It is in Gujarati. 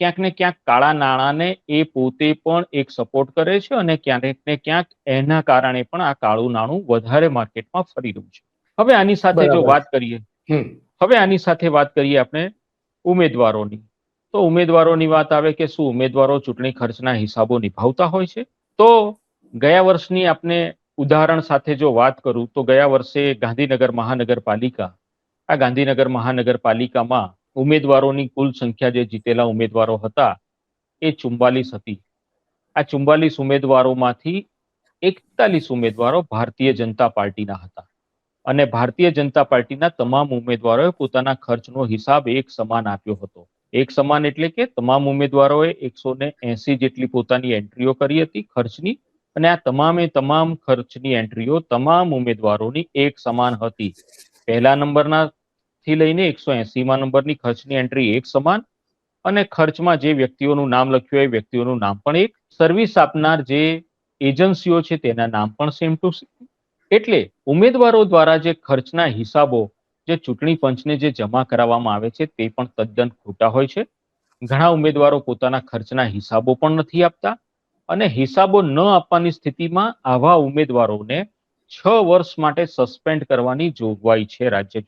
ક્યાંક ને ક્યાંક કાળા નાણાંને એ પોતે પણ એક સપોર્ટ કરે છે અને ક્યાંક ને ક્યાંક એના કારણે પણ આ કાળું નાણું વધારે માર્કેટમાં ફરી રહ્યું છે. હવે આની સાથે જો બરાબર વાત છે. કરીએ હમ હવે આની સાથે વાત કરીએ આપણે ઉમેદવારોની. તો ઉમેદવારોની વાત આવે કે શું ઉમેદવારો ચૂંટણી ખર્ચના હિસાબો નિભાવતા હોય છે? તો ગયા વર્ષની આપણે ઉદાહરણ સાથે જો વાત કરું તો ગયા વર્ષે ગાંધીનગર મહાનગરપાલિકા આ ગાંધીનગર મહાનગરપાલિકામાં ઉમેદવારોની કુલ સંખ્યા જે જીતેલા ઉમેદવારો હતા એ 44 હતી. આ 44 ઉમેદવારોમાંથી 41 ઉમેદવારો ભારતીય જનતા પાર્ટીના હતા અને ભારતીય જનતા પાર્ટીના તમામ ઉમેદવારોએ પોતાના ખર્ચનો હિસાબ એક સમાન આપ્યો હતો. એક સમાન એટલે કે તમામ ઉમેદવારોએ 180 જેટલી પોતાની એન્ટ્રીઓ કરી હતી ખર્ચની અને આ તમામ ખર્ચની એન્ટ્રીઓ તમામ ઉમેદવારોની એક સમાન હતી. પહેલા નંબરના થી લઈને 180મા નંબરની ખર્ચની એન્ટ્રી એક સમાન અને ખર્ચમાં જે વ્યક્તિઓનું નામ લખ્યું એ વ્યક્તિઓનું નામ પણ એક, સર્વિસ આપનાર જે એજન્સીઓ છે તેના નામ પણ સેમ ટુ સેમ. એટલે ઉમેદવારો દ્વારા જે ખર્ચના હિસાબો જે ચૂંટણી પંચને જે જમા કરાવવામાં આવે છે તે પણ તદ્દન ખોટા હોય છે. ઘણા ઉમેદવારો પોતાના ખર્ચના હિસાબો પણ નથી આપતા અને હિસાબો ન આપવાની સ્થિતિમાં આવા ઉમેદવારોને 6 વર્ષ માટે સસ્પેન્ડ કરવાની જોગવાઈ છે રાજ્ય